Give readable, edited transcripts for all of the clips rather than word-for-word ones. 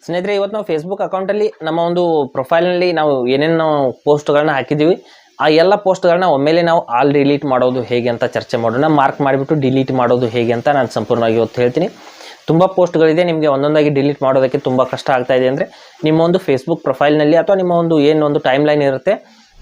ಸ್ನೇಹಿತರೆ, ಇವತ್ತು ನಾವು ಫೇಸ್ಬುಕ್ ಅಕೌಂಟಲ್ಲಿ ನಮ್ಮ ಒಂದು ಪ್ರೊಫೈಲ್ನಲ್ಲಿ ನಾವು ಏನೇನು ಪೋಸ್ಟ್ಗಳನ್ನ ಹಾಕಿದ್ದೀವಿ ಆ ಎಲ್ಲ ಪೋಸ್ಟ್ಗಳನ್ನ ಒಮ್ಮೆಲೆ ನಾವು ಆಲ್ ಡಿಲೀಟ್ ಮಾಡೋದು ಹೇಗೆ ಅಂತ ಚರ್ಚೆ ಮಾಡೋಣ. ಮಾರ್ಕ್ ಮಾಡಿಬಿಟ್ಟು ಡಿಲೀಟ್ ಮಾಡೋದು ಹೇಗೆ ಅಂತ ನಾನು ಸಂಪೂರ್ಣವಾಗಿ ಇವತ್ತು ಹೇಳ್ತೀನಿ. ತುಂಬ ಪೋಸ್ಟ್ಗಳಿದೆ, ನಿಮಗೆ ಒಂದೊಂದಾಗಿ ಡಿಲೀಟ್ ಮಾಡೋದಕ್ಕೆ ತುಂಬ ಕಷ್ಟ ಆಗ್ತಾ ಇದೆ ಅಂದರೆ ನಿಮ್ಮ ಒಂದು ಫೇಸ್ಬುಕ್ ಪ್ರೊಫೈಲ್ನಲ್ಲಿ ಅಥವಾ ನಿಮ್ಮ ಒಂದು ಏನೊಂದು ಟೈಮ್ ಲೈನ್ ಇರುತ್ತೆ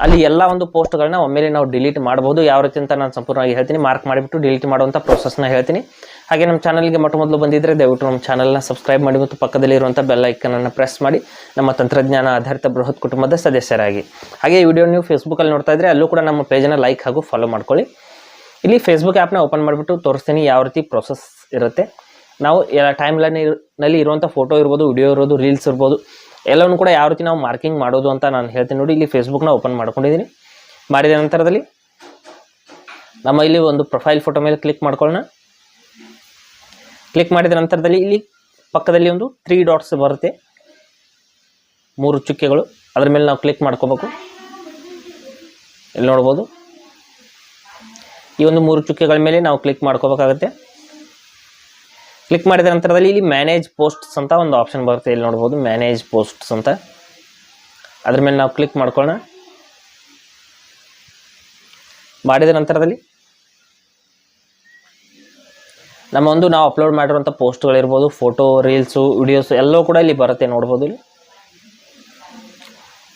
ಅಲ್ಲಿ ಎಲ್ಲ ಒಂದು ಪೋಸ್ಟ್ಗಳನ್ನ ಒಮ್ಮೆಲೆ ನಾವು ಡಿಲೀಟ್ ಮಾಡ್ಬೋದು. ಯಾವ ರೀತಿ ಅಂತ ನಾನು ಸಂಪೂರ್ಣವಾಗಿ ಹೇಳ್ತೀನಿ. ಮಾರ್ಕ್ ಮಾಡಿಬಿಟ್ಟು ಡಿಲೀಟ್ ಮಾಡುವಂಥ ಪ್ರೊಸೆಸ್ನ ಹೇಳ್ತೀನಿ. ಹಾಗೆ ನಮ್ಮ ಚಾನಲ್ಗೆ ಮೊದಲು ಬಂದಿದ್ದರೆ ದಯವಿಟ್ಟು ನಮ್ಮ ಚಾನಲ್ನ ಸಬ್ಸ್ಕ್ರೈಬ್ ಮಾಡಿ ಮತ್ತು ಪಕ್ಕದಲ್ಲಿರುವಂಥ ಬೆಲ್ ಐಕನನ್ನು ಪ್ರೆಸ್ ಮಾಡಿ ನಮ್ಮ ತಂತ್ರಜ್ಞಾನ ಆಧಾರಿತ ಬೃಹತ್ ಕುಟುಂಬದ ಸದಸ್ಯರಾಗಿ. ಹಾಗೆ ಈ ವಿಡಿಯೋ ನೀವು ಫೇಸ್ಬುಕ್ಕಲ್ಲಿ ನೋಡ್ತಾ ಇದ್ದರೆ ಅಲ್ಲೂ ಕೂಡ ನಮ್ಮ ಪೇಜನ್ನು ಲೈಕ್ ಹಾಗೂ ಫಾಲೋ ಮಾಡ್ಕೊಳ್ಳಿ. ಇಲ್ಲಿ ಫೇಸ್ಬುಕ್ ಆ್ಯಪ್ನ ಓಪನ್ ಮಾಡಿಬಿಟ್ಟು ತೋರಿಸ್ತೀನಿ ಯಾವ ರೀತಿ ಪ್ರೊಸೆಸ್ ಇರುತ್ತೆ. ನಾವು ಟೈಮ್ ಲೈನಲ್ಲಿ ಇರುವಂಥ ಫೋಟೋ ಇರ್ಬೋದು, ವಿಡಿಯೋ ಇರ್ಬೋದು, ರೀಲ್ಸ್ ಇರ್ಬೋದು, ಎಲ್ಲವನ್ನೂ ಕೂಡ ಯಾವ ರೀತಿ ನಾವು ಮಾರ್ಕಿಂಗ್ ಮಾಡೋದು ಅಂತ ನಾನು ಹೇಳ್ತೀನಿ. ನೋಡಿ, ಇಲ್ಲಿ ಫೇಸ್ಬುಕ್ನ ಓಪನ್ ಮಾಡ್ಕೊಂಡಿದ್ದೀನಿ. ಮಾಡಿದ ನಂತರದಲ್ಲಿ ನಮ್ಮ ಇಲ್ಲಿ ಒಂದು ಪ್ರೊಫೈಲ್ ಫೋಟೋ ಮೇಲೆ ಕ್ಲಿಕ್ ಮಾಡ್ಕೊಳ್ಳೋಣ. ಕ್ಲಿಕ್ ಮಾಡಿದ ನಂತರದಲ್ಲಿ ಇಲ್ಲಿ ಪಕ್ಕದಲ್ಲಿ ಒಂದು 3 ಡಾಟ್ಸ್ ಬರುತ್ತೆ, 3 ಚುಕ್ಕೆಗಳು. ಅದರ ಮೇಲೆ ನಾವು ಕ್ಲಿಕ್ ಮಾಡ್ಕೋಬೇಕು. ಇಲ್ಲಿ ನೋಡ್ಬೋದು, ಈ ಒಂದು 3 ಚುಕ್ಕೆಗಳ ಮೇಲೆ ನಾವು ಕ್ಲಿಕ್ ಮಾಡ್ಕೋಬೇಕಾಗುತ್ತೆ. ಕ್ಲಿಕ್ ಮಾಡಿದ ನಂತರದಲ್ಲಿ ಇಲ್ಲಿ ಮ್ಯಾನೇಜ್ ಪೋಸ್ಟ್ಸ್ ಅಂತ ಒಂದು ಆಪ್ಷನ್ ಬರುತ್ತೆ. ಇಲ್ಲಿ ನೋಡ್ಬೋದು ಮ್ಯಾನೇಜ್ ಪೋಸ್ಟ್ಸ್ ಅಂತ. ಅದ್ರ ಮೇಲೆ ನಾವು ಕ್ಲಿಕ್ ಮಾಡ್ಕೊಳ್ಳೋಣ. ಮಾಡಿದ ನಂತರದಲ್ಲಿ ನಮ್ಮ ಒಂದು ನಾವು ಅಪ್ಲೋಡ್ ಮಾಡಿರುವಂಥ ಪೋಸ್ಟ್ಗಳಿರ್ಬೋದು, ಫೋಟೋ, ರೀಲ್ಸು, ವಿಡಿಯೋಸು ಎಲ್ಲವೂ ಕೂಡ ಇಲ್ಲಿ ಬರುತ್ತೆ. ನೋಡ್ಬೋದು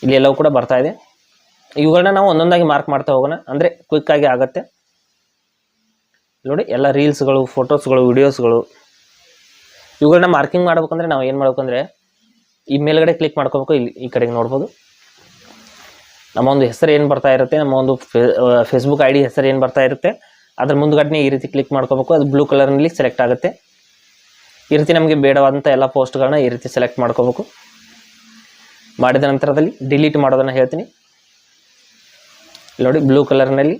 ಇಲ್ಲಿ ಎಲ್ಲವೂ ಕೂಡ ಬರ್ತಾ ಇದೆ. ಇವುಗಳನ್ನ ನಾವು ಒಂದೊಂದಾಗಿ ಮಾರ್ಕ್ ಮಾಡ್ತಾ ಹೋಗೋಣ, ಅಂದರೆ ಕ್ವಿಕ್ಕಾಗಿ ಆಗುತ್ತೆ. ನೋಡಿ, ಎಲ್ಲ ರೀಲ್ಸ್ಗಳು, ಫೋಟೋಸ್ಗಳು, ವಿಡಿಯೋಸ್ಗಳು ಇವುಗಳನ್ನ ಮಾರ್ಕಿಂಗ್ ಮಾಡ್ಬೇಕಂದ್ರೆ ನಾವು ಏನು ಮಾಡ್ಬೇಕಂದ್ರೆ ಈ ಮೇಲ್ಗಡೆ ಕ್ಲಿಕ್ ಮಾಡ್ಕೋಬೇಕು. ಇಲ್ಲಿ ಈ ಕಡೆಗೆ ನೋಡ್ಬೋದು ನಮ್ಮ ಒಂದು ಹೆಸರು ಏನು ಬರ್ತಾ ಇರುತ್ತೆ, ನಮ್ಮ ಒಂದು ಫೇಸ್ಬುಕ್ ID ಹೆಸರು ಏನು ಬರ್ತಾ ಇರುತ್ತೆ ಅದ್ರ ಮುಂದ್ಗಡೆ ಈ ರೀತಿ ಕ್ಲಿಕ್ ಮಾಡ್ಕೋಬೇಕು. ಅದು ಬ್ಲೂ ಕಲರ್ನಲ್ಲಿ ಸೆಲೆಕ್ಟ್ ಆಗುತ್ತೆ. ಈ ರೀತಿ ನಮಗೆ ಬೇಡವಾದಂಥ ಎಲ್ಲ ಪೋಸ್ಟ್ಗಳನ್ನ ಈ ರೀತಿ ಸೆಲೆಕ್ಟ್ ಮಾಡ್ಕೋಬೇಕು. ಮಾಡಿದ ನಂತರದಲ್ಲಿ ಡಿಲೀಟ್ ಮಾಡೋದನ್ನು ಹೇಳ್ತೀನಿ. ನೋಡಿ, ಬ್ಲೂ ಕಲರ್ನಲ್ಲಿ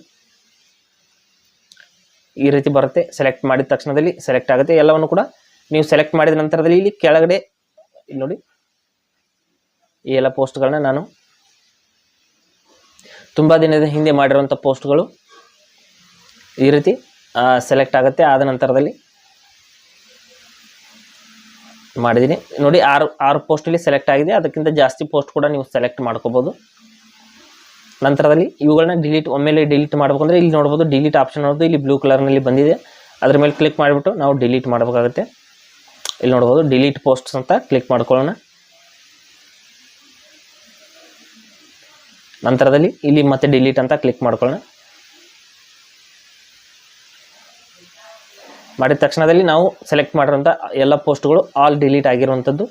ಈ ರೀತಿ ಬರುತ್ತೆ. ಸೆಲೆಕ್ಟ್ ಮಾಡಿದ ತಕ್ಷಣದಲ್ಲಿ ಸೆಲೆಕ್ಟ್ ಆಗುತ್ತೆ. ಎಲ್ಲವನ್ನು ಕೂಡ ನೀವು ಸೆಲೆಕ್ಟ್ ಮಾಡಿದ ನಂತರದಲ್ಲಿ ಇಲ್ಲಿ ಕೆಳಗಡೆ ಇಲ್ಲಿ ನೋಡಿ, ಈ ಎಲ್ಲ ಪೋಸ್ಟ್ಗಳನ್ನ ನಾನು ತುಂಬ ದಿನದ ಹಿಂದೆ ಮಾಡಿರುವಂಥ ಪೋಸ್ಟ್ಗಳು ಈ ರೀತಿ ಸೆಲೆಕ್ಟ್ ಆಗುತ್ತೆ. ಆದ ನಂತರದಲ್ಲಿ ಮಾಡಿದ್ದೀನಿ. ನೋಡಿ, 6 ಪೋಸ್ಟಲ್ಲಿ ಸೆಲೆಕ್ಟ್ ಆಗಿದೆ. ಅದಕ್ಕಿಂತ ಜಾಸ್ತಿ ಪೋಸ್ಟ್ ಕೂಡ ನೀವು ಸೆಲೆಕ್ಟ್ ಮಾಡ್ಕೋಬೋದು. ನಂತರದಲ್ಲಿ ಇವುಗಳನ್ನ ಒಮ್ಮೆಲೆ ಡಿಲೀಟ್ ಮಾಡಬೇಕಂದ್ರೆ ಇಲ್ಲಿ ನೋಡ್ಬೋದು ಡಿಲೀಟ್ ಆಪ್ಷನ್ ಅನ್ನೋದು ಇಲ್ಲಿ ಬ್ಲೂ ಕಲರ್ನಲ್ಲಿ ಬಂದಿದೆ. ಅದ್ರ ಮೇಲೆ ಕ್ಲಿಕ್ ಮಾಡಿಬಿಟ್ಟು ನಾವು ಡಿಲೀಟ್ ಮಾಡಬೇಕಾಗುತ್ತೆ. ಇಲ್ಲಿ ನೋಡ್ಬೋದು ಡಿಲೀಟ್ ಪೋಸ್ಟ್ಸ್ ಅಂತ ಕ್ಲಿಕ್ ಮಾಡ್ಕೊಳ್ಳೋಣ. ನಂತರದಲ್ಲಿ ಇಲ್ಲಿ ಮತ್ತೆ ಡಿಲೀಟ್ ಅಂತ ಕ್ಲಿಕ್ ಮಾಡ್ಕೊಳ್ಳೋಣ. ಮಾಡಿದ ತಕ್ಷಣದಲ್ಲಿ ನಾವು ಸೆಲೆಕ್ಟ್ ಮಾಡಿರೋಂಥ ಎಲ್ಲ ಪೋಸ್ಟ್ಗಳು ಆಲ್ ಡಿಲೀಟ್ ಆಗಿರುವಂಥದ್ದು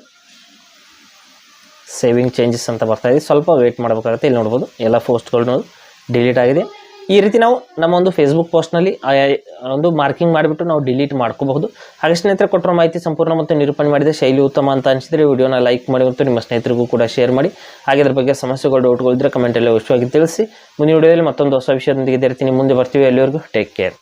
ಸೇವಿಂಗ್ ಚೇಂಜಸ್ ಅಂತ ಬರ್ತಾ ಇದೆ. ಸ್ವಲ್ಪ ವೇಟ್ ಮಾಡಬೇಕಾಗುತ್ತೆ. ಇಲ್ಲಿ ನೋಡ್ಬೋದು ಎಲ್ಲ ಪೋಸ್ಟ್ಗಳು ಡಿಲೀಟ್ ಆಗಿದೆ. ಈ ರೀತಿ ನಾವು ನಮ್ಮ ಒಂದು ಫೇಸ್ಬುಕ್ ಪೋಸ್ಟ್ನಲ್ಲಿ ಒಂದು ಮಾರ್ಕಿಂಗ್ ಮಾಡಿಬಿಟ್ಟು ನಾವು ಡಿಲೀಟ್ ಮಾಡ್ಕೋಬಹುದು. ಹಾಗೆ ಸ್ನೇಹಿತರೆ, ಕೊಟ್ಟಿರೋ ಮಾಹಿತಿ ಸಂಪೂರ್ಣ ಮತ್ತು ನಿರೂಪಣೆ ಮಾಡಿದೆ ಶೈಲಿ ಉತ್ತಮ ಅಂತ ಅನಿಸಿದರೆ ವಿಡಿಯೋನ ಲೈಕ್ ಮಾಡಿ ಮತ್ತು ನಿಮ್ಮ ಸ್ನೇಹಿತರಿಗೂ ಕೂಡ ಶೇರ್ ಮಾಡಿ. ಹಾಗೆ ಅದ್ರ ಬಗ್ಗೆ ಸಮಸ್ಯೆಗಳು, ಡೌಟ್ಗಳಿದ್ದರೆ ಕಮೆಂಟಲ್ಲಿ ಅವಶ್ಯವಾಗಿ ತಿಳಿಸಿ. ಮುಂದಿನ ವಿಡಿಯೋದಲ್ಲಿ ಮತ್ತೊಂದು ಹೊಸ ವಿಷಯದೊಂದಿಗೆ ಇರ್ತೀನಿ. ಮುಂದೆ ಬರ್ತೀವಿ. ಎಲ್ಲಿವರೆಗೂ ಟೇಕ್ ಕೇರ್.